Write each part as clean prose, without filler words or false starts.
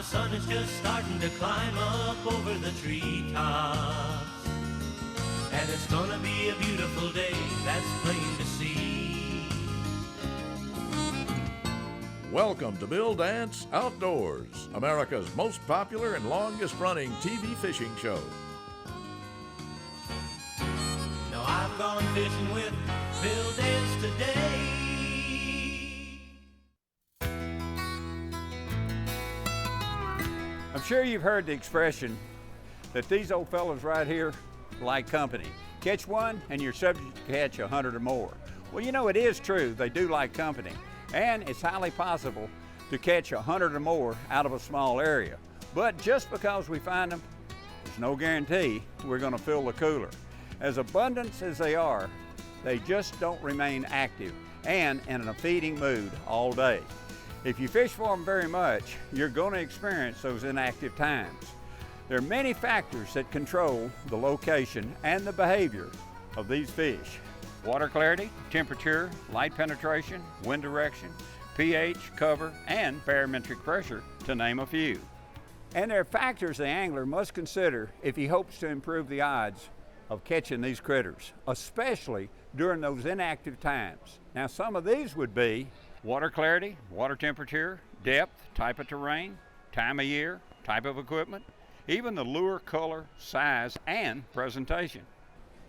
the sun is just starting to climb up over the treetops. And it's gonna be a beautiful day, that's plain to see. Welcome to Bill Dance Outdoors, America's most popular and longest running TV fishing show. Now I've gone fishing with Bill Dance today. I'm sure you've heard the expression that these old fellas right here like company. Catch one and you're subject to catch 100 or more. Well, you know, it is true, they do like company. And it's highly possible to catch 100 or more out of a small area. But just because we find them, there's no guarantee we're gonna fill the cooler. As abundant as they are, they just don't remain active and in a feeding mood all day. If you fish for them very much, you're gonna experience those inactive times. There are many factors that control the location and the behavior of these fish. Water clarity, temperature, light penetration, wind direction, pH, cover, and barometric pressure, to name a few. And there are factors the angler must consider if he hopes to improve the odds of catching these critters, especially during those inactive times. Now, some of these would be water clarity, water temperature, depth, type of terrain, time of year, type of equipment, even the lure, color, size, and presentation.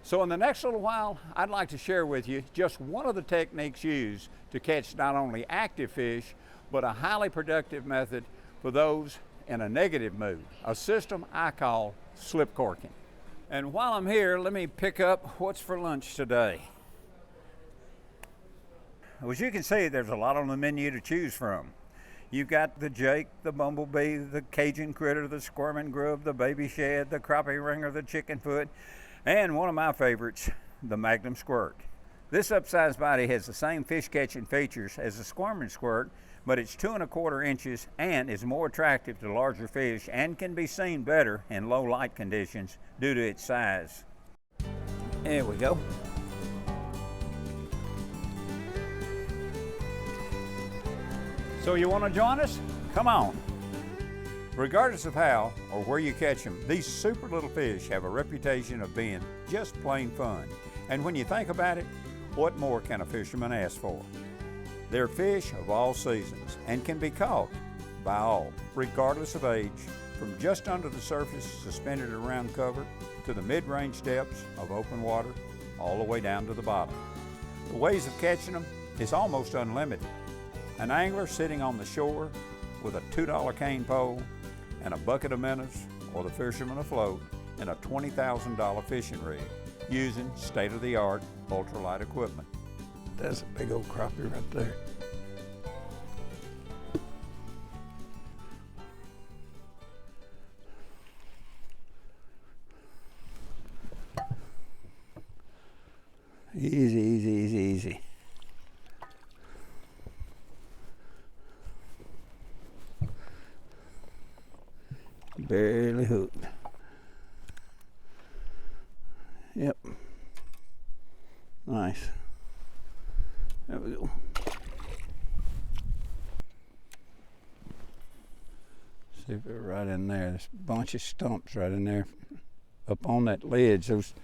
So in the next little while, I'd like to share with you just one of the techniques used to catch not only active fish, but a highly productive method for those in a negative mood, a system I call slip corking. And while I'm here, let me pick up what's for lunch today. As you can see, there's a lot on the menu to choose from. You've got the jake, the bumblebee, the Cajun critter, the squirming grub, the baby shad, the crappie ringer, the chicken foot, and one of my favorites, the Magnum squirt. This upsized body has the same fish catching features as the squirming squirt, but it's 2 1/4 inches and is more attractive to larger fish and can be seen better in low light conditions due to its size. There we go. So you want to join us? Come on. Regardless of how or where you catch them, these super little fish have a reputation of being just plain fun. And when you think about it, what more can a fisherman ask for? They're fish of all seasons and can be caught by all, regardless of age, from just under the surface suspended around cover to the mid-range depths of open water, all the way down to the bottom. The ways of catching them is almost unlimited. An angler sitting on the shore with a $2 cane pole and a bucket of minnows, or the fisherman afloat in a $20,000 fishing rig using state-of-the-art ultralight equipment. That's a big old crappie right there. Easy, easy, easy, easy. Barely hooked. Yep. Nice. There we go. See if they're right in there. There's a bunch of stumps right in there. Up on that ledge, those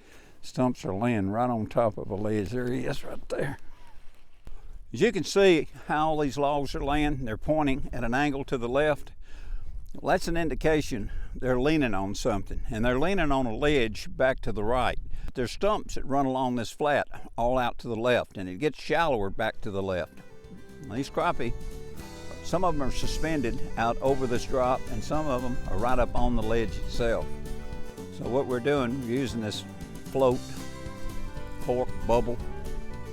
stumps are laying right on top of a ledge. There he is right there. As you can see how all these logs are laying, they're pointing at an angle to the left. Well, that's an indication they're leaning on something, and they're leaning on a ledge back to the right. There's stumps that run along this flat all out to the left, and it gets shallower back to the left. These crappie, some of them are suspended out over this drop, and some of them are right up on the ledge itself. So what we're doing, we're using this float, cork, bubble,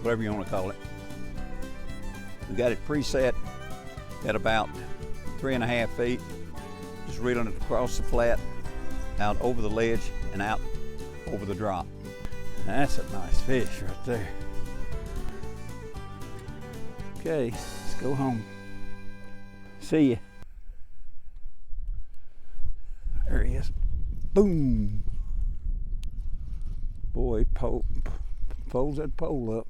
whatever you want to call it. We got it preset at about 3.5 feet. Just reeling it across the flat, out over the ledge and out over the drop. That's a nice fish right there. Okay, let's go home. See ya. There he is. Boom. Boy, pulls that pole up.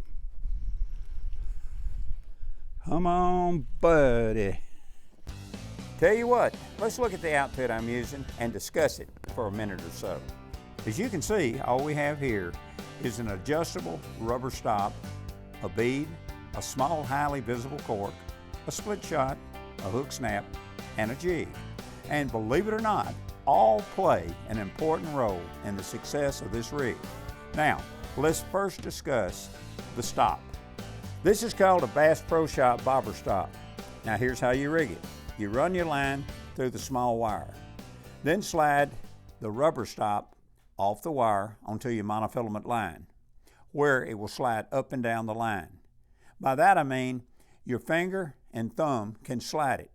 Come on, buddy. Tell you what, let's look at the outfit I'm using and discuss it for a minute or so. As you can see, all we have here is an adjustable rubber stop, a bead, a small highly visible cork, a split shot, a hook snap, and a jig. And believe it or not, all play an important role in the success of this rig. Now, let's first discuss the stop. This is called a Bass Pro Shop bobber stop. Now here's how you rig it. You run your line through the small wire, then slide the rubber stop off the wire onto your monofilament line, where it will slide up and down the line. By that I mean your finger and thumb can slide it.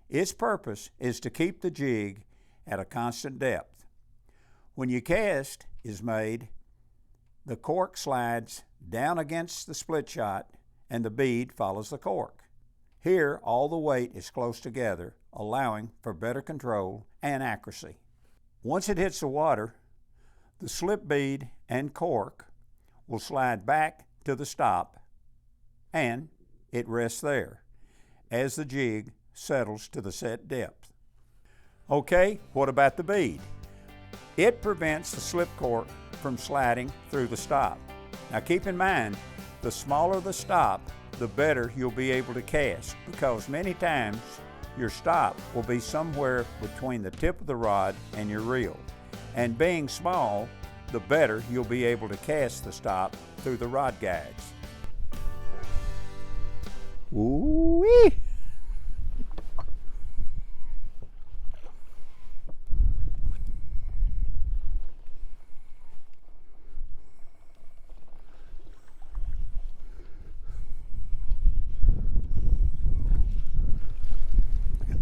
Its purpose is to keep the jig at a constant depth. When your cast is made, the cork slides down against the split shot and the bead follows the cork. Here, all the weight is close together, allowing for better control and accuracy. Once it hits the water, the slip bead and cork will slide back to the stop and it rests there as the jig settles to the set depth. Okay, what about the bead? It prevents the slip cork from sliding through the stop. Now keep in mind, the smaller the stop, the better you'll be able to cast, because many times your stop will be somewhere between the tip of the rod and your reel. And being small, the better you'll be able to cast the stop through the rod guides. Ooh-wee!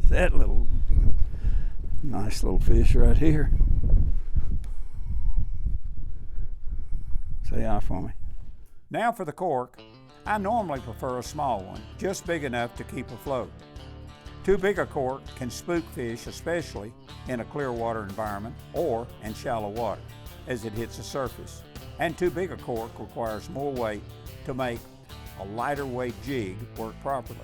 That little nice little fish right here. Say hi for me. Now for the cork. I normally prefer a small one, just big enough to keep afloat. Too big a cork can spook fish, especially in a clear water environment or in shallow water as it hits the surface. And too big a cork requires more weight to make a lighter weight jig work properly.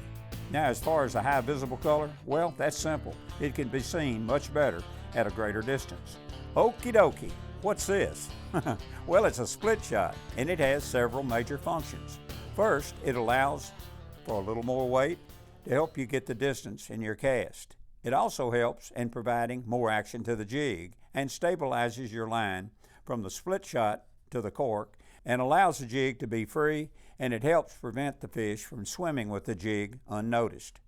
Now, as far as the high visible color, well, that's simple. It can be seen much better at a greater distance. Okie dokie, what's this? Well, it's a split shot, and it has several major functions. First, it allows for a little more weight to help you get the distance in your cast. It also helps in providing more action to the jig and stabilizes your line from the split shot to the cork and allows the jig to be free, and it helps prevent the fish from swimming with the jig unnoticed.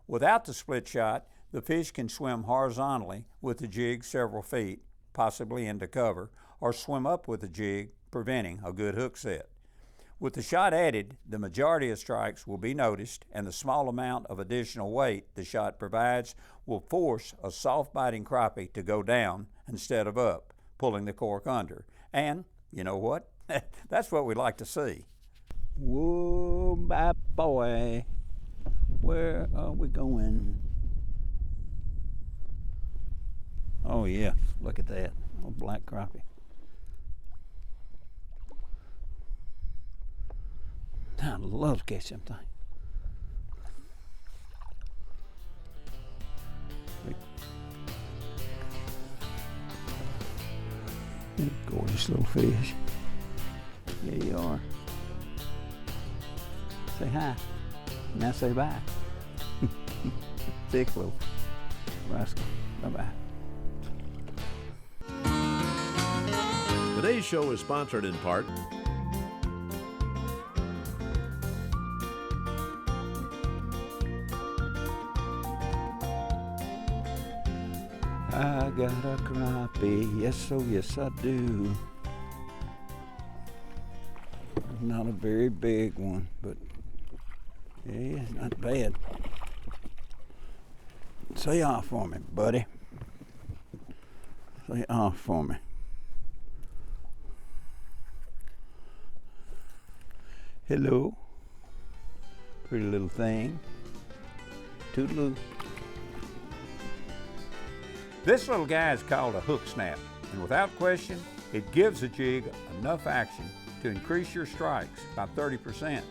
Without the split shot, the fish can swim horizontally with the jig several feet, possibly into cover, or swim up with the jig, preventing a good hook set. With the shot added, the majority of strikes will be noticed, and the small amount of additional weight the shot provides will force a soft biting crappie to go down instead of up, pulling the cork under. And you know what? That's what we like to see. Whoa, my boy, where are we going? Oh yeah, look at that, oh, black crappie. I love catching them things. Gorgeous little fish. There you are. Say hi. Now say bye. Thick little rascal. Bye-bye. Today's show is sponsored in part I got a crappie, yes, oh yes I do. Not a very big one, but yeah, not bad. Say off for me, buddy. Say off for me. Hello, pretty little thing. Toodaloo. This little guy is called a hook snap, and without question, it gives the jig enough action to increase your strikes by 30%.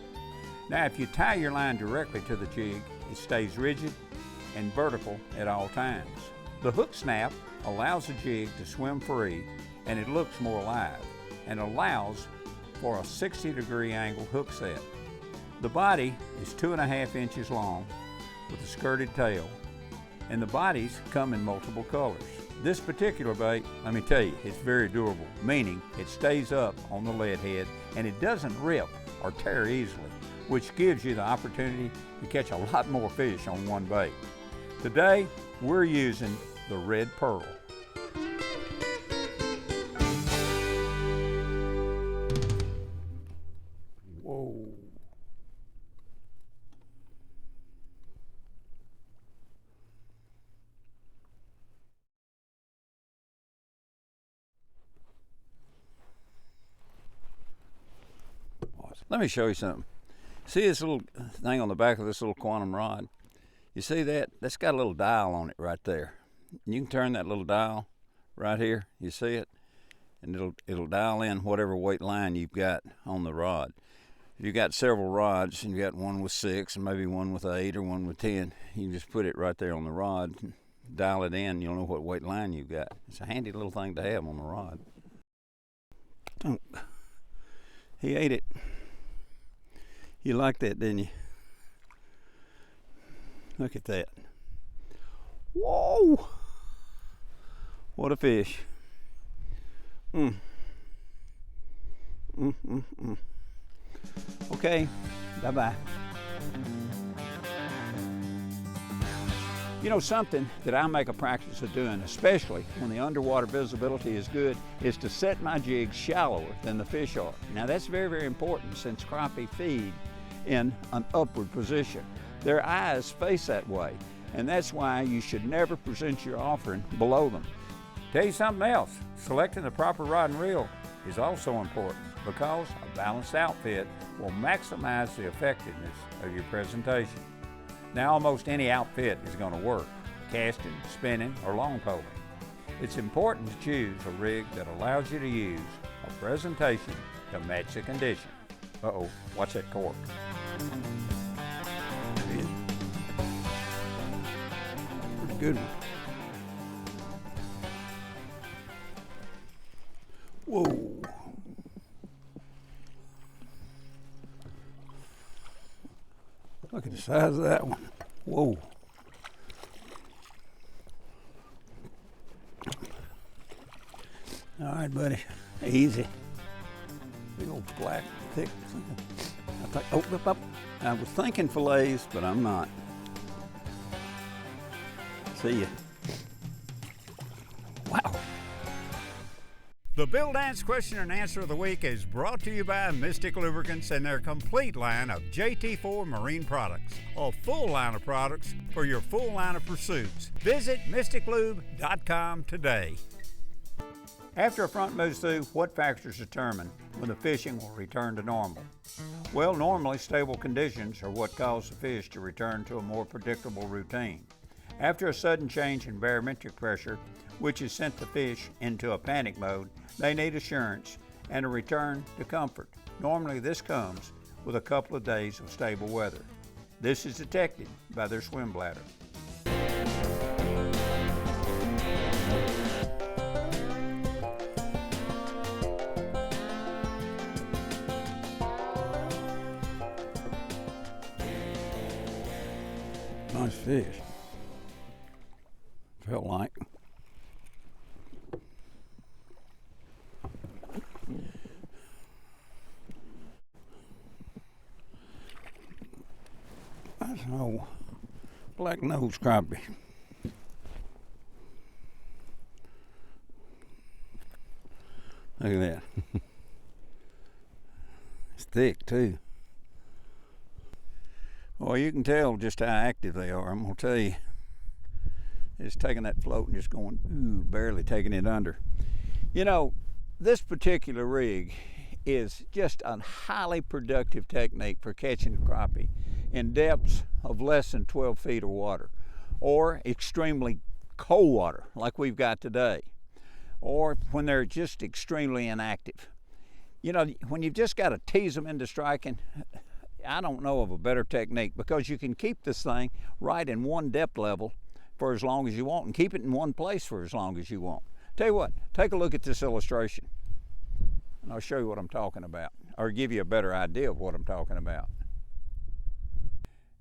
Now, if you tie your line directly to the jig, it stays rigid and vertical at all times. The hook snap allows the jig to swim free, and it looks more alive, and allows for a 60-degree angle hook set. The body is 2.5 inches long with a skirted tail, and the bodies come in multiple colors. This particular bait, let me tell you, it's very durable, meaning it stays up on the lead head and it doesn't rip or tear easily, which gives you the opportunity to catch a lot more fish on one bait. Today, we're using the red pearl. Whoa. Let me show you something. See this little thing on the back of this little quantum rod? You see that? That's got a little dial on it right there. And you can turn that little dial right here. You see it? And it'll dial in whatever weight line you've got on the rod. If you've got several rods and you got one with 6 and maybe one with 8 or one with 10, you can just put it right there on the rod, dial it in, you'll know what weight line you've got. It's a handy little thing to have on the rod. He ate it. You liked that, didn't you? Look at that. Whoa! What a fish. Okay, bye-bye. You know, something that I make a practice of doing, especially when the underwater visibility is good, is to set my jigs shallower than the fish are. Now that's very, very important since crappie feed in an upward position. Their eyes face that way, and that's why you should never present your offering below them. Tell you something else, selecting the proper rod and reel is also important because a balanced outfit will maximize the effectiveness of your presentation. Now almost any outfit is going to work, casting, spinning, or long poling. It's important to choose a rig that allows you to use a presentation to match the condition. Uh-oh, watch that cork. Pretty good one. Whoa. Look at the size of that one. Whoa. All right, buddy. Easy. Big old black, thick. I was thinking fillets, but I'm not. See ya. Wow. The Bill Dance Question and Answer of the Week is brought to you by Mystic Lubricants and their complete line of JT4 marine products. A full line of products for your full line of pursuits. Visit mysticlube.com today. After a front moves through, what factors determine when the fishing will return to normal? Well, normally stable conditions are what cause the fish to return to a more predictable routine. After a sudden change in barometric pressure, which has sent the fish into a panic mode, they need assurance and a return to comfort. Normally this comes with a couple of days of stable weather. This is detected by their swim bladder. Nice fish. Felt like. That's an old black nose crappie. Look at that. It's thick too. Well, you can tell just how active they are. I'm gonna tell you. It's taking that float and just going, ooh, barely taking it under. You know, this particular rig is just a highly productive technique for catching crappie in depths of less than 12 feet of water, or extremely cold water like we've got today, or when they're just extremely inactive. You know, when you've just got to tease them into striking, I don't know of a better technique, because you can keep this thing right in one depth level for as long as you want and keep it in one place for as long as you want. Tell you what, take a look at this illustration and I'll show you what I'm talking about, or give you a better idea of what I'm talking about.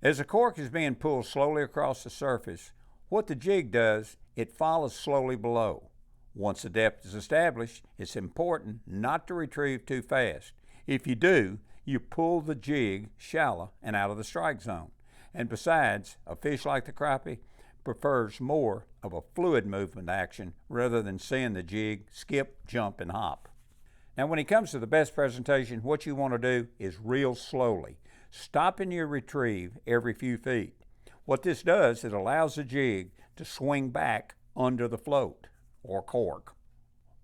As the cork is being pulled slowly across the surface, what the jig does, it follows slowly below. Once the depth is established, it's important not to retrieve too fast. If you do, you pull the jig shallow and out of the strike zone. And besides, a fish like the crappie prefers more of a fluid movement action rather than seeing the jig skip, jump, and hop. Now when it comes to the best presentation, what you want to do is reel slowly, stopping your retrieve every few feet. What this does, it allows the jig to swing back under the float or cork.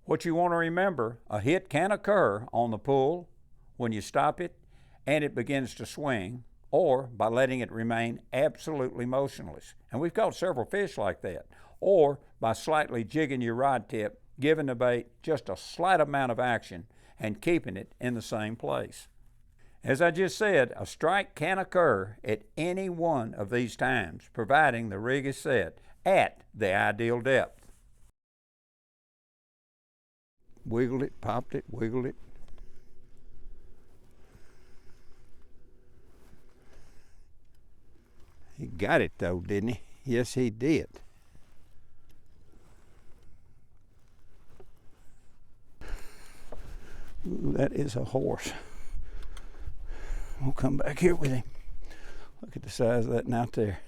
What you want to remember, a hit can occur on the pull when you stop it and it begins to swing, or by letting it remain absolutely motionless. And we've caught several fish like that. Or by slightly jigging your rod tip, giving the bait just a slight amount of action and keeping it in the same place. As I just said, a strike can occur at any one of these times, providing the rig is set at the ideal depth. Wiggled it, popped it, wiggled it. He got it though, didn't he? Yes, he did. Ooh, that is a horse. We'll come back here with him. Look at the size of that knot there.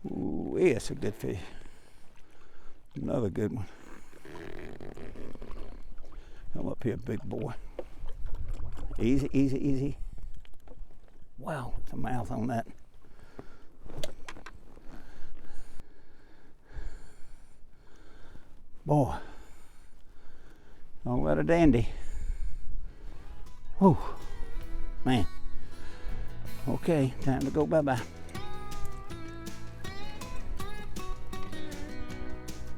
Ooh, yes, a good fish. Another good one. Come up here, big boy. Easy, easy, easy. Wow, it's a mouth on that. Boy, don't let a dandy. Whew, man. Okay, time to go bye-bye.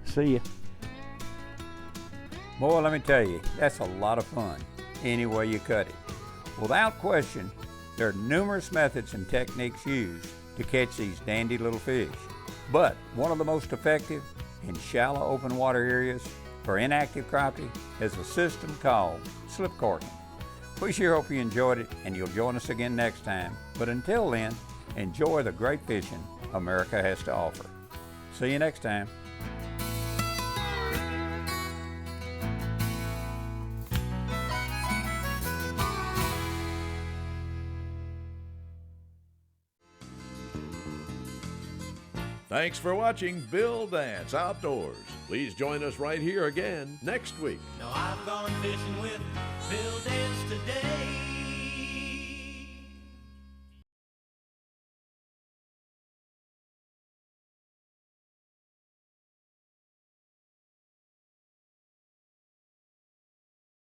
See ya. Boy, let me tell you, that's a lot of fun, any way you cut it. Without question, there are numerous methods and techniques used to catch these dandy little fish. But one of the most effective in shallow open water areas for inactive crappie is a system called slip corking. We sure hope you enjoyed it and you'll join us again next time. But until then, enjoy the great fishing America has to offer. See you next time. Thanks for watching Bill Dance Outdoors. Please join us right here again next week. Now I've gone fishing with Bill Dance today.